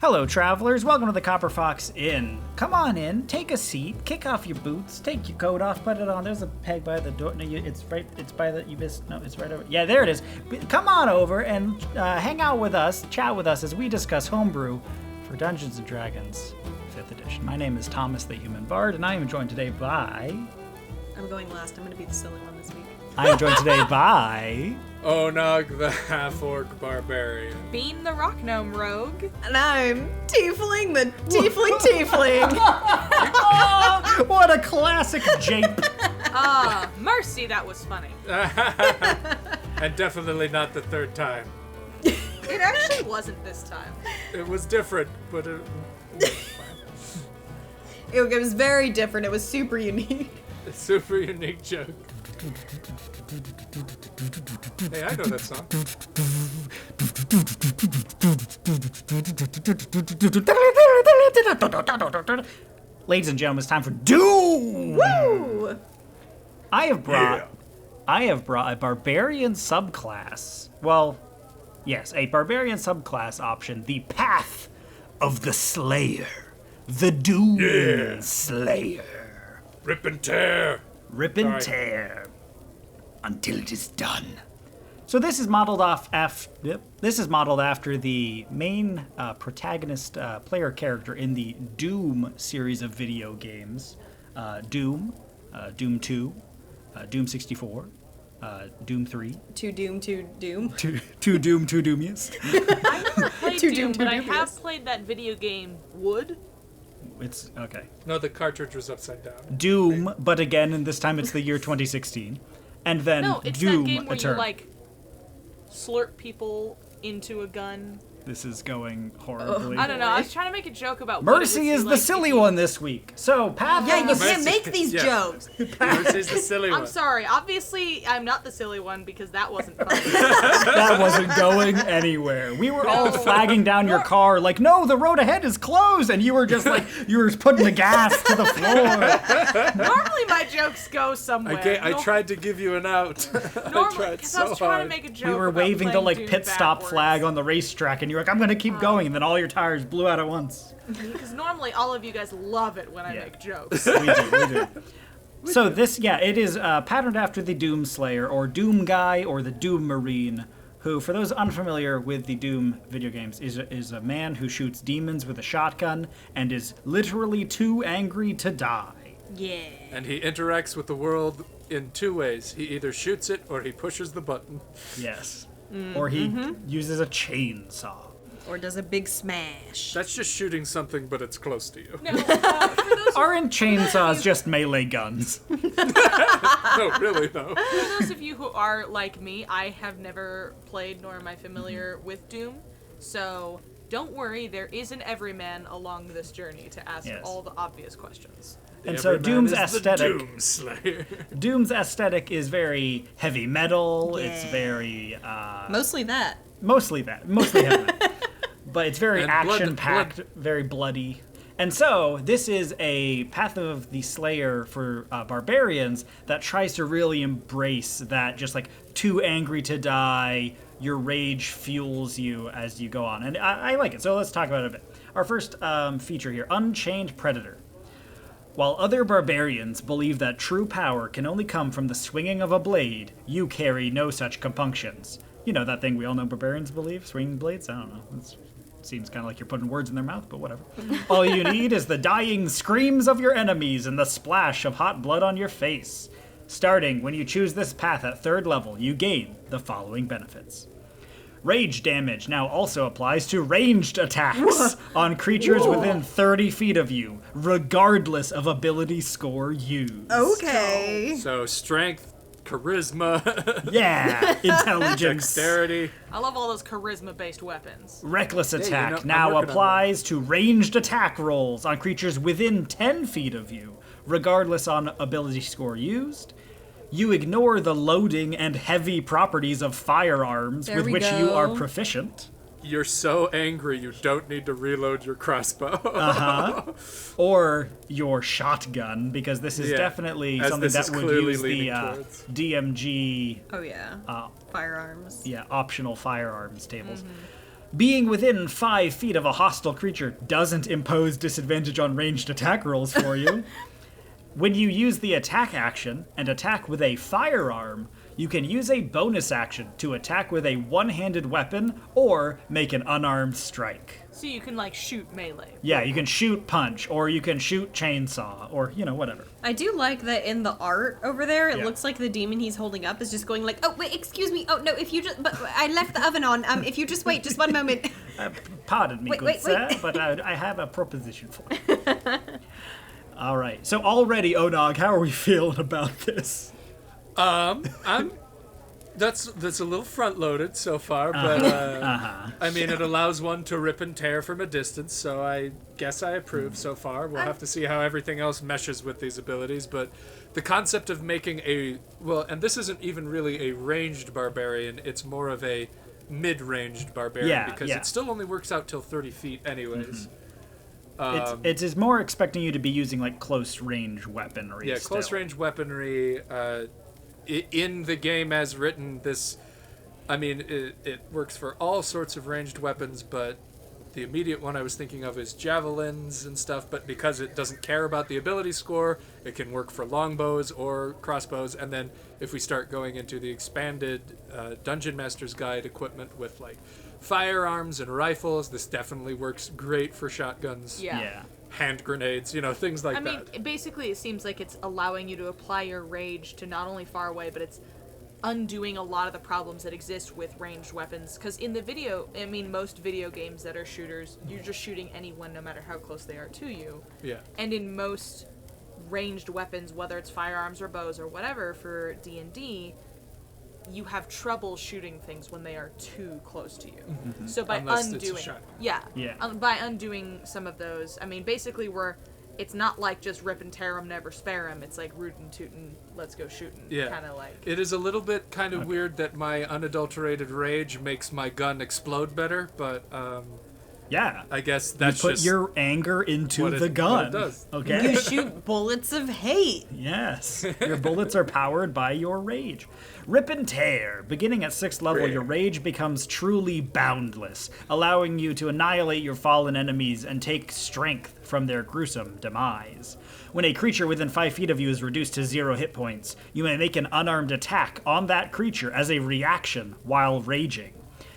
Hello, travelers. Welcome to the Copper Fox Inn. Come on in, take a seat, kick off your boots, take your coat off, put it on. There's a peg by the door. No, it's right. It's by the. You missed. No, it's right over. Yeah, there it is. Come on over and hang out with us, chat with us as we discuss homebrew for Dungeons and Dragons 5th edition. My name is Thomas, the Human Bard, and I am joined today by. I'm going last. I'm going to be the silly one this week. I am joined today by. Onog, the half-orc barbarian. Bean, the rock gnome rogue. And I'm Tiefling, the tiefling. Oh, what a classic jape. Mercy, that was funny. And definitely not the third time. It actually wasn't this time. It was different, but it It was very different. It was super unique. a super unique joke. Hey, I know that song. Ladies and gentlemen, it's time for Doom! Woo! I have brought a barbarian subclass. Well, yes, a barbarian subclass option, the Path of the Slayer. The Doom Slayer. Rip and tear. Rip and tear until it is done. So this is modeled after the main protagonist player character in the Doom series of video games. Doom, Doom 2, Doom 64, Doom 3. Two Doom. Two Doom, two Doomius. I've never played Too Doom, Doom, but too I dubious. have played that video game Wood. It's okay. No, the cartridge was upside down. Doom, but again, and this time it's the year 2016. And then No, it's Doom that game where Eternal. you, like, slurp people into a gun. This is going horribly. I don't know, I was trying to make a joke about Mercy is the silly one this week. So, Path Yeah, of you the can't make these Yeah. jokes. Mercy's the silly one. I'm sorry, obviously I'm not the silly one because that wasn't fun. That wasn't going anywhere. We were all flagging down your car like, no, the road ahead is closed. And you were just like, you were putting the gas to the floor. Normally my jokes go somewhere. I tried to give you an out. Normally, tried because so I was trying hard. to make a joke We were about waving the playing like Doom pit stop backwards. flag on the racetrack. And you were like, I'm going to keep going. And then all your tires blew out at once. Because normally all of you guys love it when I Yeah. make jokes. We do. So this, it is patterned after the Doom Slayer, or Doom Guy, or the Doom Marine, who, for those unfamiliar with the Doom video games, is a man who shoots demons with a shotgun and is literally too angry to die. Yeah. And he interacts with the world in two ways. He either shoots it or he pushes the button. Yes. Or he uses a chainsaw. Or does a big smash. That's just shooting something, but it's close to you. No, for those Aren't chainsaws just melee guns? No, really, though. For those of you who are like me, I have never played nor am I familiar with Doom, so don't worry, there is an everyman along this journey to ask Yes. all the obvious questions. And so Every man Doom's is the aesthetic, Doom Slayer. Doom's aesthetic is very heavy metal. Yeah. It's very Mostly that. mostly heavy metal. But it's very And blood- action-packed, very bloody. And so, this is a Path of the Slayer for barbarians that tries to really embrace that just like too angry to die, your rage fuels you as you go on. And I like it, so let's talk about it a bit. Our first feature here, Unchained Predator. While other barbarians believe that true power can only come from the swinging of a blade, you carry no such compunctions. You know that thing we all know barbarians believe, swinging blades? I don't know. Seems kind of like you're putting words in their mouth, but whatever. All you need is the dying screams of your enemies and the splash of hot blood on your face. Starting when you choose this path at 3rd level, you gain the following benefits. Rage damage now also applies to ranged attacks on creatures within 30 feet of you, regardless of ability score used. Okay. So, strength, charisma, Yeah, intelligence. dexterity. I love all those charisma-based weapons. Reckless attack you know, I'm now working on applies to ranged attack rolls on creatures within 10 feet of you, regardless on ability score used. You ignore the loading and heavy properties of firearms There with we which you are go. proficient. You're so angry you don't need to reload your crossbow. Or your shotgun, because this is Yeah, definitely as something this that is would clearly use the leaning towards. DMG Oh, yeah. Firearms. optional firearms tables. Being within 5 feet of a hostile creature doesn't impose disadvantage on ranged attack rolls for you. When you use the attack action and attack with a firearm, you can use a bonus action to attack with a one-handed weapon or make an unarmed strike. So you can, like, shoot melee. Yeah, you can shoot punch, or you can shoot chainsaw, or, whatever. I do like that in the art over there, it Yeah. looks like the demon he's holding up is just going like, oh, wait, excuse me. Oh, no, if you just, but I left the oven on. If you just wait just one moment. Pardon me, Wait, good wait, sir, wait. but I have a proposition for you. All right, so already, Onog, how are we feeling about this? That's a little front-loaded so far, but I mean, it allows one to rip and tear from a distance, so I guess I approve so far. We'll have to see how everything else meshes with these abilities, but the concept of making and this isn't even really a ranged barbarian, it's more of a mid-ranged barbarian, because it still only works out till 30 feet anyways. It is more expecting you to be using, like, close-range weaponry. Yeah, still. close-range weaponry. In the game as written, it works for all sorts of ranged weapons, but the immediate one I was thinking of is javelins and stuff, but because it doesn't care about the ability score, it can work for longbows or crossbows, and then if we start going into the expanded Dungeon Master's Guide equipment with, like, firearms and rifles, this definitely works great for shotguns. Yeah. Hand grenades, things like that. I mean, basically, it seems like it's allowing you to apply your rage to not only far away, but it's undoing a lot of the problems that exist with ranged weapons. Because in most video games that are shooters, you're just shooting anyone no matter how close they are to you. Yeah. And in most ranged weapons, whether it's firearms or bows or whatever for D&D, you have trouble shooting things when they are too close to you. Mm-hmm. So by Unless it's a undoing, shotgun. by undoing some of those, I mean, basically it's not like just rip and tear 'em, never spare 'em. It's like rootin' tootin', let's go shootin'. Yeah. Kind of like. It is a little bit kind of weird that my unadulterated rage makes my gun explode better, but Yeah. I guess that's Put just your anger into what the gun. what it does. Okay? You shoot bullets of hate. Yes. Your bullets are powered by your rage. Rip and tear. Beginning at 6th level, your rage becomes truly boundless, allowing you to annihilate your fallen enemies and take strength from their gruesome demise. When a creature within 5 feet of you is reduced to 0 hit points, you may make an unarmed attack on that creature as a reaction while raging.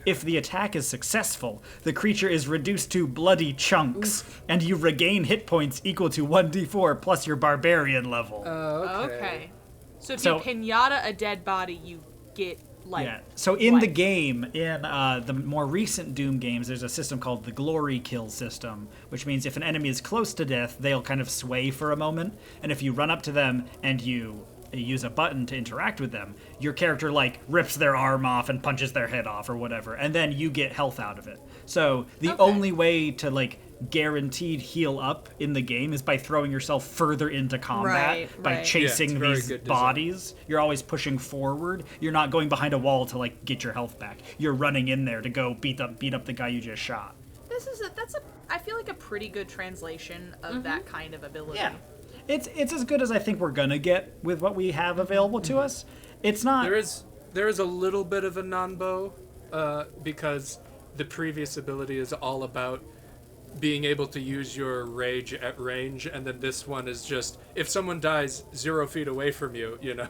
If the attack is successful, the creature is reduced to bloody chunks, and you regain hit points equal to 1d4 plus your barbarian level. Okay. So if So- you pinata a dead body, you get like. Yeah. So in the life. game, in the more recent Doom games, there's a system called the Glory Kill system, which means if an enemy is close to death, they'll kind of sway for a moment, and if you run up to them and you use a button to interact with them, your character, like, rips their arm off and punches their head off or whatever, and then you get health out of it. So the only way to, like, guaranteed heal up in the game is by throwing yourself further into combat, by right. chasing Yeah, it's very these good design. bodies. You're always pushing forward. You're not going behind a wall to, like, get your health back. You're running in there to go beat up the guy you just shot. I feel like a pretty good translation of that kind of ability. Yeah. It's as good as I think we're gonna get with what we have available to us. It's not. there is a little bit of a non-bow because the previous ability is all about being able to use your rage at range, and then this one is just if someone dies 0 feet away from you, Yeah.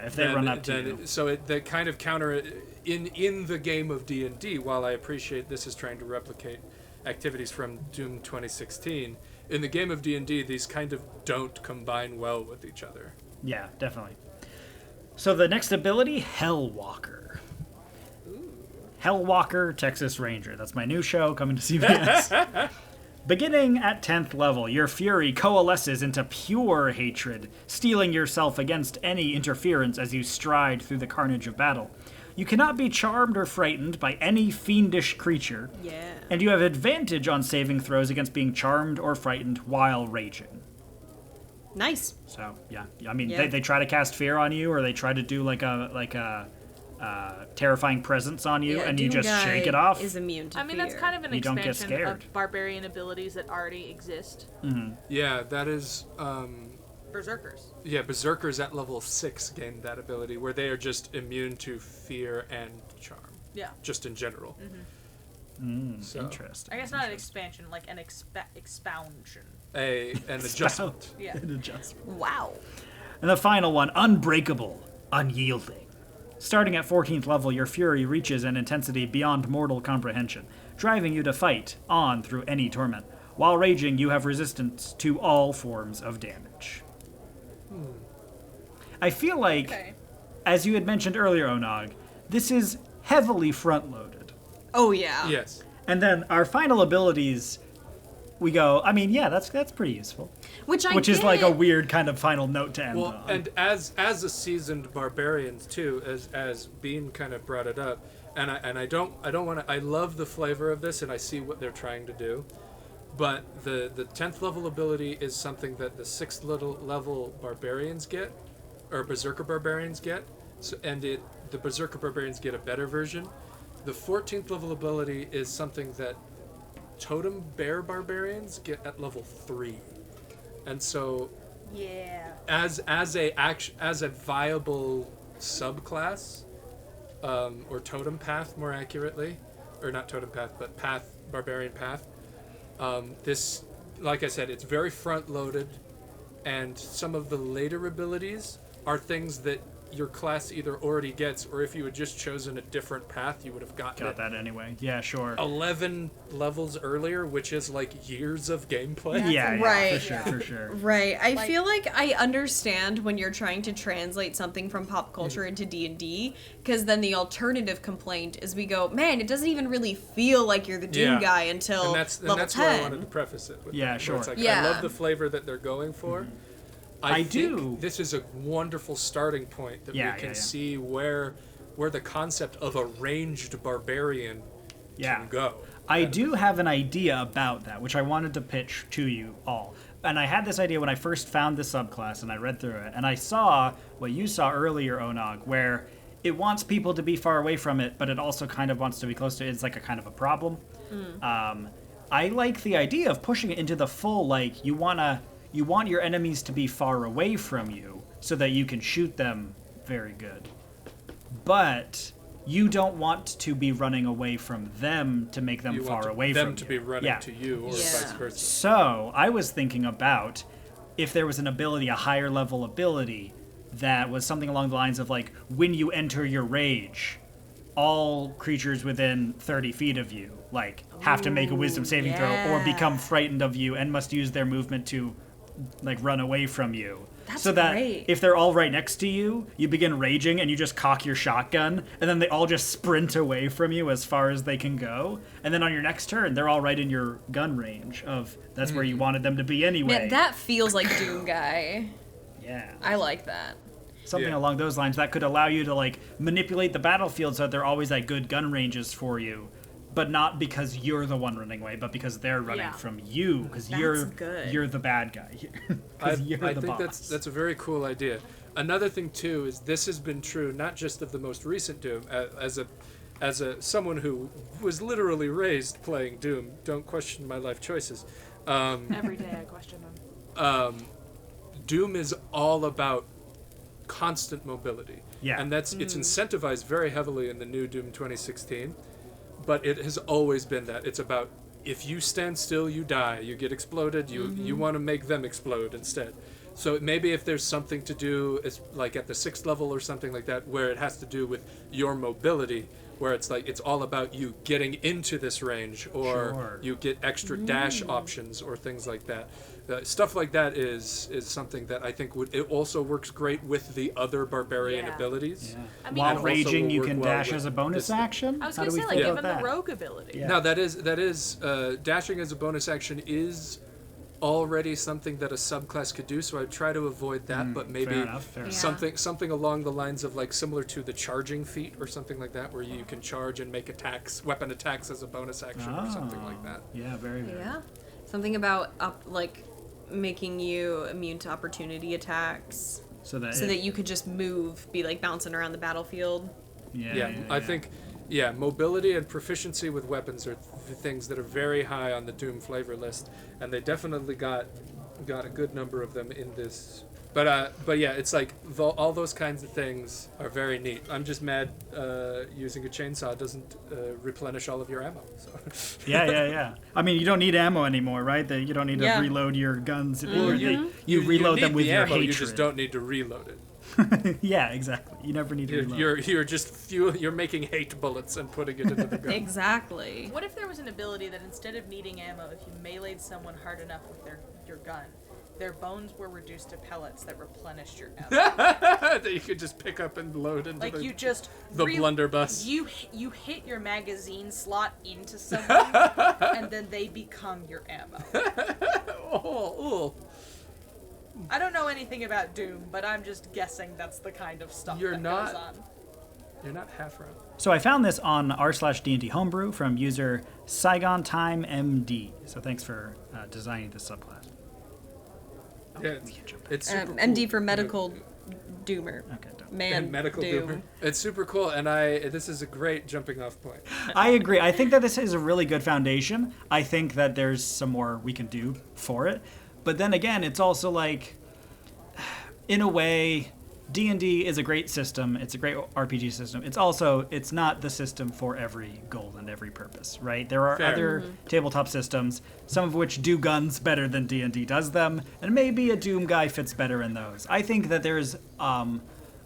If they run up to you. So they kind of counter in the game of D&D. While I appreciate this is trying to replicate activities from Doom 2016, in the game of D&D, these kind of don't combine well with each other. Yeah, definitely. So the next ability, Hellwalker. Hellwalker, Texas Ranger. That's my new show coming to CBS. Beginning at 10th level, your fury coalesces into pure hatred, steeling yourself against any interference as you stride through the carnage of battle. You cannot be charmed or frightened by any fiendish creature, Yeah. and you have advantage on saving throws against being charmed or frightened while raging. Nice. So, yeah. I mean, Yeah. they try to cast fear on you, or they try to do like a terrifying presence on you, Yeah, and you Doom just guy shake it off. Is immune to I mean, that's fear. kind of an You don't get expansion scared. of barbarian abilities that already exist. Yeah, that is. Berserkers. Yeah, Berserkers at level 6 gain that ability, where they are just immune to fear and charm, Yeah. just in general. Interesting. I guess not an expansion, like an expansion. An adjustment. Yeah. An adjustment. Wow. And the final one, Unbreakable Unyielding. Starting at 14th level, your fury reaches an intensity beyond mortal comprehension, driving you to fight on through any torment. While raging, you have resistance to all forms of damage. I feel like, Okay. as you had mentioned earlier, Onog, this is heavily front-loaded. Oh yeah. Yes. And then our final abilities, we go, I mean, yeah, that's pretty useful. Which Is like a weird kind of final note to end Well, on. and as a seasoned barbarian too, as Bean kind of brought it up, and I don't want to. I love the flavor of this, and I see what they're trying to do, but the 10th level ability is something that the 6th level barbarians get, or berserker barbarians get, so, and the berserker barbarians get a better version. The 14th level ability is something that totem bear barbarians get at level 3, and so Yeah. as a viable subclass, or totem path more accurately, or not totem path but barbarian path, this, like I said, it's very front loaded, and some of the later abilities are things that your class either already gets, or if you had just chosen a different path, you would have gotten Got it that anyway. Yeah, sure. 11 levels earlier, which is like years of gameplay. Yeah, Right. for sure. Right. I Like- feel like I understand when you're trying to translate something from pop culture into D&D, because then the alternative complaint is we go, man, it doesn't even really feel like you're the Doom Yeah. guy until and that's level where 10. I wanted to preface it with. Yeah, that, where sure. It's like, I Yeah. love the flavor that they're going for. I think do. This is a wonderful starting point that Yeah, we can yeah. see where the concept of a ranged barbarian Yeah. can go. I do have an idea about that, which I wanted to pitch to you all. And I had this idea when I first found the subclass and I read through it, and I saw what you saw earlier, Onog, where it wants people to be far away from it, but it also kind of wants to be close to it. It's like a kind of a problem. I like the idea of pushing it into the full, like, you want your enemies to be far away from you so that you can shoot them very good. But you don't want to be running away from them to make them You far want away them from to you. be running Yeah. to you, or Yeah. vice versa. So I was thinking about if there was an ability, a higher level ability, that was something along the lines of like, when you enter your rage, all creatures within 30 feet of you like have to make a wisdom saving throw or yeah. become frightened of you and must use their movement to like run away from you. That's so that great. if they're all right next to you, you begin raging and you just cock your shotgun, and then they all just sprint away from you as far as they can go. And then on your next turn, they're all right in your gun range of that's where you wanted them to be anyway. Man, that feels like Doom guy. Yeah. I like that. Something Yeah. along those lines that could allow you to like manipulate the battlefield so that they're always at good gun ranges for you, but not because you're the one running away, but because they're running Yeah. from you because That's you're good. you're the bad guy here. I 'Cause you're the think boss. that's a very cool idea. Another thing too is this has been true not just of the most recent Doom, as a someone who was literally raised playing Doom. Don't question my life choices. Every day I question them. Doom is all about constant mobility. Yeah. And it's incentivized very heavily in the new Doom 2016, but it has always been that. It's about if you stand still, you die. You get exploded. You want to make them explode instead. So maybe if there's something to do, it's like at the 6th level or something like that, where it has to do with your mobility, where it's like it's all about you getting into this range, or Sure. you get extra dash options or things like that. Stuff like that is something that I think it also works great with the other barbarian Yeah. abilities. I mean, While and also raging, will you work can well dash with as a bonus this- action. I was How gonna do we say, feel like, about given that? the rogue ability. Yeah. Now that is dashing as a bonus action is already something that a subclass could do, so I try to avoid that, but maybe fair enough. Yeah. something along the lines of like similar to the charging feat or something like that, where you can charge and make weapon attacks as a bonus action or something like that. Yeah, very good. Yeah. Something about making you immune to opportunity attacks. So that So that you could just be like bouncing around the battlefield. yeah, I think mobility and proficiency with weapons are things that are very high on the Doom flavor list, and they definitely got a good number of them in this But yeah, it's like all those kinds of things are very neat. I'm just mad using a chainsaw doesn't replenish all of your ammo. So. Yeah. I mean, you don't need ammo anymore, right? You don't need to reload your guns. You reload them with the your ammo, hatred. You just don't need to reload it. Yeah, exactly. You never need to reload. You're just you're making hate bullets and putting it into the gun. Exactly. What if there was an ability that instead of needing ammo, if you meleeed someone hard enough with your gun, their bones were reduced to pellets that replenished your ammo? That you could just pick up and load into the blunderbuss. You hit your magazine slot into someone, and then they become your ammo. Oh. I don't know anything about Doom, but I'm just guessing that's the kind of stuff You're that not- goes on. You're not half wrong. So I found this on r/D&D Homebrew from user Saigon Time MD. So thanks for designing this subclass. Yeah, it's super cool. MD for medical doomer. Okay, done. Man, medical doom. doomer. It's super cool, and this is a great jumping off point. I agree. I think that this is a really good foundation. I think that there's some more we can do for it. But then again, it's also like, in a way, D&D is a great system. It's a great RPG system. It's not the system for every goal and every purpose, right? There are Fair. other tabletop systems, some of which do guns better than D&D does them, and maybe a Doom guy fits better in those. I think that there's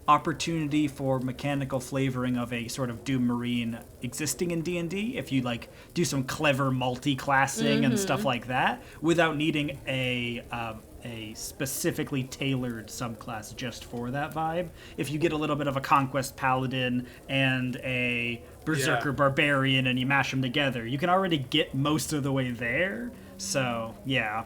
opportunity for mechanical flavoring of a sort of Doom Marine existing in D&D if you like do some clever multi-classing and stuff like that without needing a specifically tailored subclass just for that vibe. If you get a little bit of a Conquest Paladin and a Berserker Barbarian and you mash them together, you can already get most of the way there. So, yeah.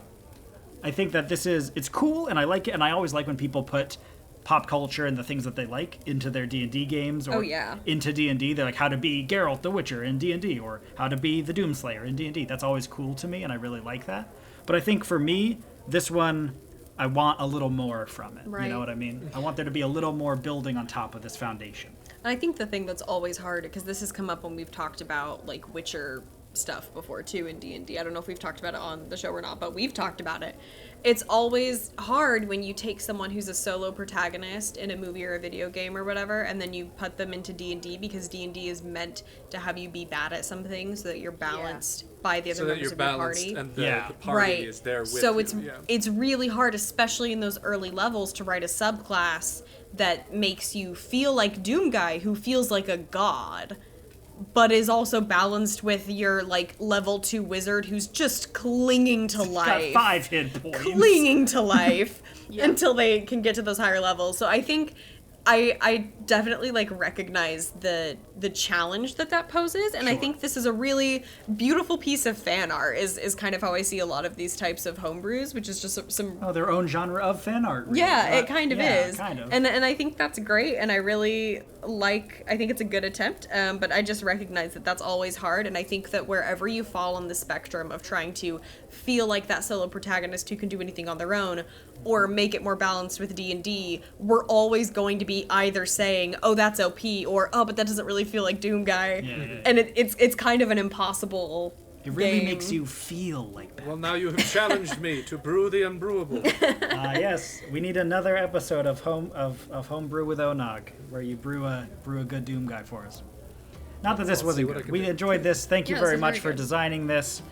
I think that it's cool and I like it, and I always like when people put pop culture and the things that they like into their D&D games or into D&D. They're like how to be Geralt the Witcher in D&D or how to be the Doomslayer in D&D. That's always cool to me and I really like that. But I think for me, this one, I want a little more from it. Right. You know what I mean? I want there to be a little more building on top of this foundation. I think the thing that's always hard, because this has come up when we've talked about like Witcher stuff before too in D&D. I don't know if we've talked about it on the show or not, but we've talked about it. It's always hard when you take someone who's a solo protagonist in a movie or a video game or whatever, and then you put them into D&D, because D&D is meant to have you be bad at some things so that you're balanced by the other members of your party. And the party is there with so you. it's really hard, especially in those early levels, to write a subclass that makes you feel like Doom Guy, who feels like a god, but is also balanced with your like level 2 wizard who's just clinging to life. Got 5 hit points. Clinging to life until they can get to those higher levels. So I think I definitely like recognize the challenge that poses, and I think this is a really beautiful piece of fan art. Is kind of how I see a lot of these types of homebrews, which is just some their own genre of fan art. Really. Yeah, it kind of is. Kind of. And I think that's great, and I really I think it's a good attempt, but I just recognize that that's always hard, and I think that wherever you fall on the spectrum of trying to feel like that solo protagonist who can do anything on their own, or make it more balanced with D&D, we're always going to be either saying, oh, that's OP, or, oh, but that doesn't really feel like Doom Guy. Yeah. And it's kind of an impossible It really game. makes you feel like that. Well, now you have challenged me to brew the unbrewable. Yes, we need another episode of Homebrew with Onog, where you brew a good Doom Guy for us. Not that this I'll wasn't see what I good. can We do. enjoyed this. Thank you Yeah, very this is much very for good. designing this.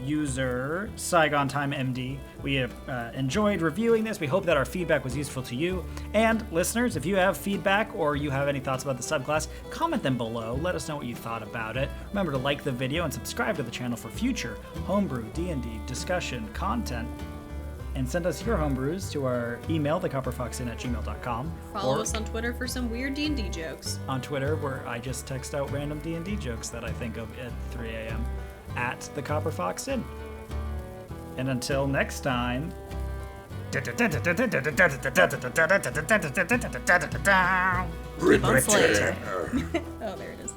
User Saigon Time MD. We have enjoyed reviewing this. We hope that our feedback was useful to you. And listeners, if you have feedback or you have any thoughts about the subclass, comment them below. Let us know what you thought about it. Remember to like the video and subscribe to the channel for future Homebrew D&D discussion content. And send us your homebrews to our email, thecopperfoxin@gmail.com. Follow or us on Twitter for some weird D&D jokes. on Twitter, where I just text out random D&D jokes that I think of at 3 a.m. at the Copper Fox Inn. And until next time. Keep on slaying. Oh, there it is.